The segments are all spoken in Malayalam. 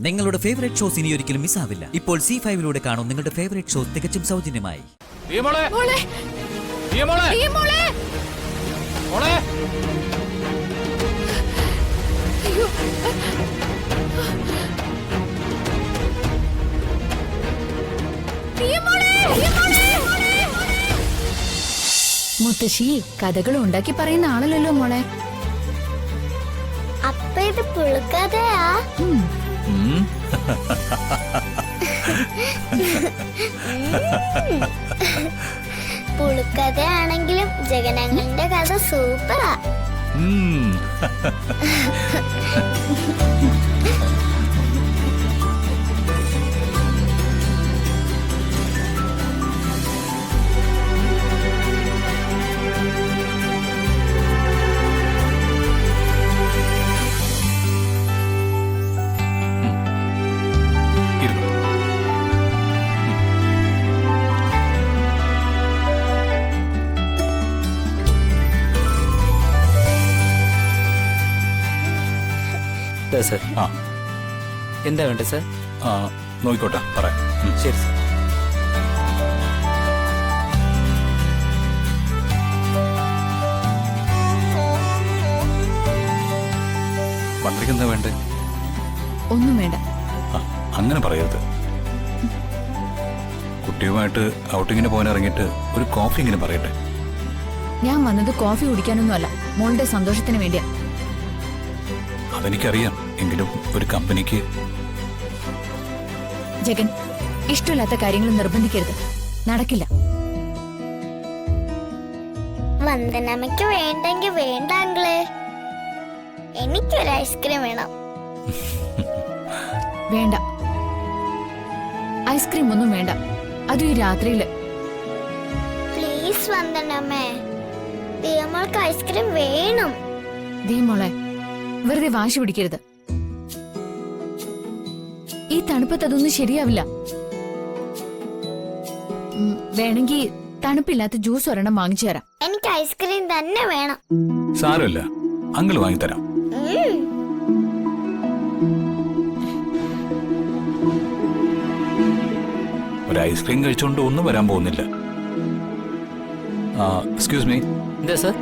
നിങ്ങളുടെ ഫേവറേറ്റ് ഷോസ് ഇനി ഒരിക്കലും മിസ്സാവില്ല. ഇപ്പോൾ C5 കാണും നിങ്ങളുടെ ഫേവറേറ്റ് ഷോസ് തികച്ചും സൗജന്യമായി. മുത്തശ്ശി കഥകൾ ഉണ്ടാക്കി പറയുന്ന ആളല്ലല്ലോ മോളെ. അപ്പ ഇത് പുളുക്കഥയാ? പുളുക്കഥയാണെങ്കിലും ജഗനങ്ങളുടെ കഥ സൂപ്പറാ. സർ എന്താ വേണ്ടത് സർ? നോക്കിക്കോട്ടെ പറയാം. ശരി സർ. മന്ത്രിക്ക് എന്താ വേണ്ടേ? ഒന്നും വേണ്ട. അങ്ങനെ പറയരുത്. കുട്ടിയുമായിട്ട് ഔട്ടിങ്ങിന് പോകാൻ ഇറങ്ങിയിട്ട് ഒരു കോഫി ഇങ്ങനെ പറയട്ടെ. ഞാൻ വന്നത് കോഫി കുടിക്കാനൊന്നുമല്ല, മോളുടെ സന്തോഷത്തിന് വേണ്ടിയാ. അതെനിക്കറിയാം, എങ്കിലും ഒരു കമ്പനിക്ക്. ജഗൻ, ഇഷ്ടമില്ലാത്ത കാര്യങ്ങൾ നിർബന്ധിക്കരുത്, നടക്കില്ല. വന്ദനമ്മയ്ക്ക് വേണ്ടെങ്കിൽ വേണ്ട അങ്കിള്, എനിക്കൊരു ഐസ്ക്രീം വേണം. വേണ്ട, ഐസ്ക്രീം ഒന്നും വേണ്ട, അതും ഈ രാത്രിയില്. പ്ലീസ് വന്ദനമ്മേ, ദിയമോൾക്ക് ഐസ്ക്രീം വേണം. ദേ മോളെ, വെറുതെ വാശി പിടിക്കരുത്. ഈ തണുപ്പത്ത് അതൊന്നും ശരിയാവില്ല. വേണമെങ്കിൽ തണുപ്പില്ലാത്ത ജ്യൂസ് ഒരെണ്ണം വാങ്ങിച്ചു തരാം. എനിക്ക് ഐസ്ക്രീം തന്നെ വേണം. സാരമില്ല, അങ്കിൾ വാങ്ങിത്തരാം. ഒരു ഐസ്ക്രീം കഴിച്ചുകൊണ്ട് ഒന്നും വരാൻ പോകുന്നില്ല. Excuse me. എന്താ സർ?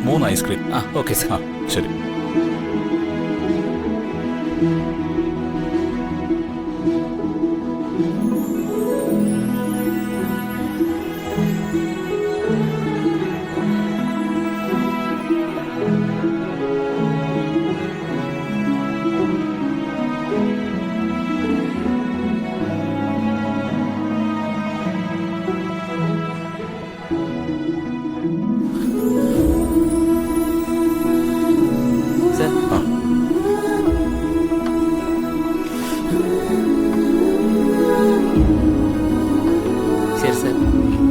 3 ഐസ്ക്രീം. Okay sir. ശരി.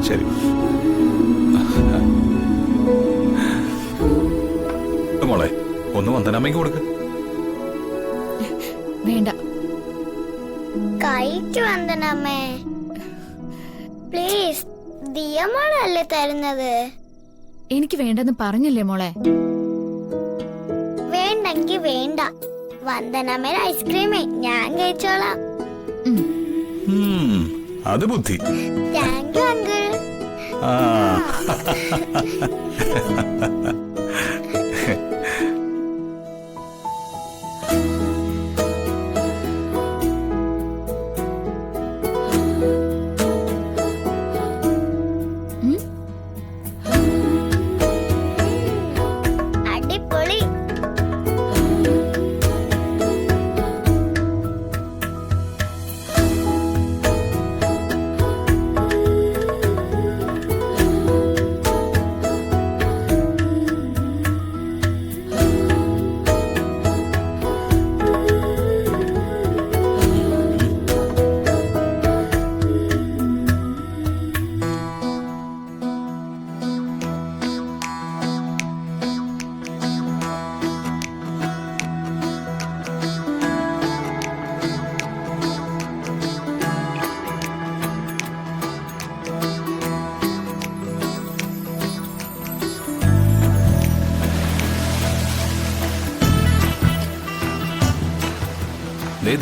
ശരി. മോളെ, ഒന്ന് വന്ദനമ്മയ്ക്ക് കൊടുക്ക്. വേണ്ട. കഴിച്ചു വന്ദനമ്മേ, പ്ലീസ്. ദിയമോളല്ലേ തരുന്നത്. എനിക്ക് വേണ്ടെന്ന് പറഞ്ഞില്ലേ മോളെ. വേണ്ടെങ്കി വേണ്ട. വന്ദനമ്മയുടെ ഐസ്ക്രീമേ ഞാൻ കഴിച്ചോളാം. അത് ബുദ്ധി. Thank you uncle. അടിപൊളി.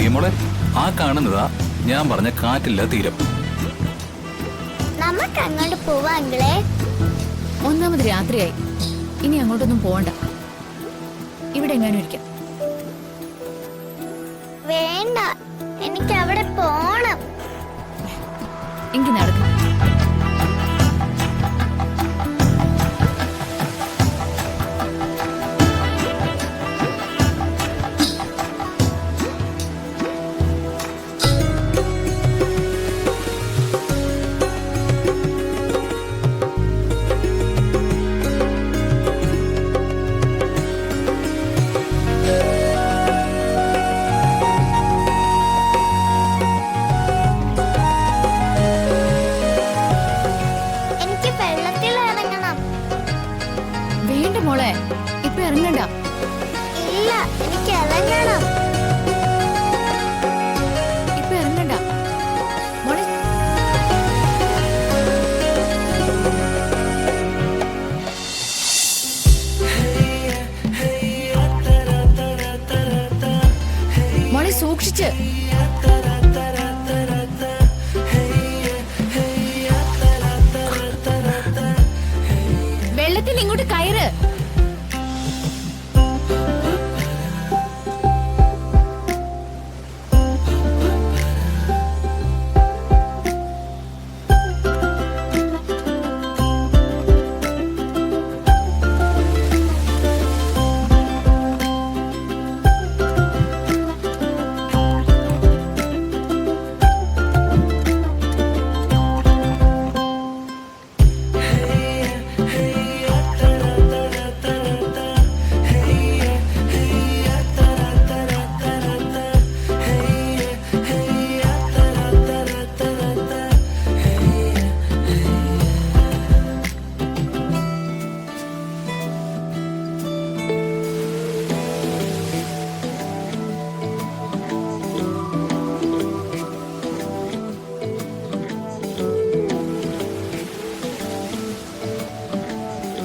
ദിയമോളെ, ആ കാണുന്നതാ ഞാൻ പറഞ്ഞ കാറ്റില്ല തീരം. നമുക്ക് അങ്ങോട്ട് പോവാ അങ്കിളെ. ഒന്നാമത് രാത്രിയായി, ഇനി അങ്ങോട്ടൊന്നും പോകണ്ട. ഇവിടെ എങ്ങാനും ഇരിക്കാം. വേണ്ട, എനിക്ക് അവിടെ പോണം. എങ്കിൽ നടക്കും. എനിക്ക് വെള്ളത്തിൽ ഇറങ്ങണം. വേണ്ട മോളെ, ഇപ്പൊ ഇറങ്ങണ്ട. ഇല്ല, എനിക്ക് ഇറങ്ങണം. ഇപ്പൊ ഇറങ്ങണ്ട മോളെ. മോളെ സൂക്ഷിച്ച്. വെള്ളത്തിൽ ഇങ്ങോട്ട് കയറ്.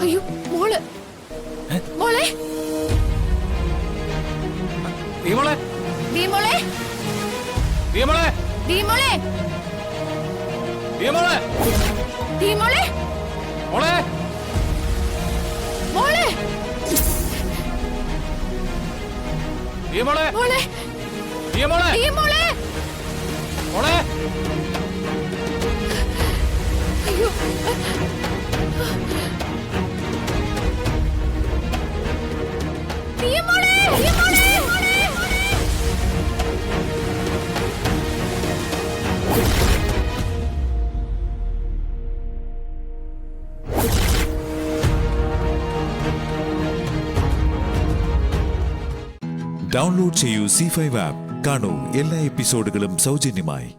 അയ്യോ മോള്, മോളെ, ദിയമോളെ, ദീമോളെ, ദിയമോളെ, ദീമോളെ, ദിയമോളെ, ദീമോളെ, മോളെ, മോളെ, ദിയമോളെ, മോളെ, ദിയമോളെ, ദീമോളെ. മോളെ. അയ്യോ, ദീമോളെ, ദീമോളെ. ഡൗൺലോഡ് ചെയ്യൂ C5 ആപ്പ്. കാണൂ എല്ലാ എപ്പിസോഡുകളും സൗജന്യമായി.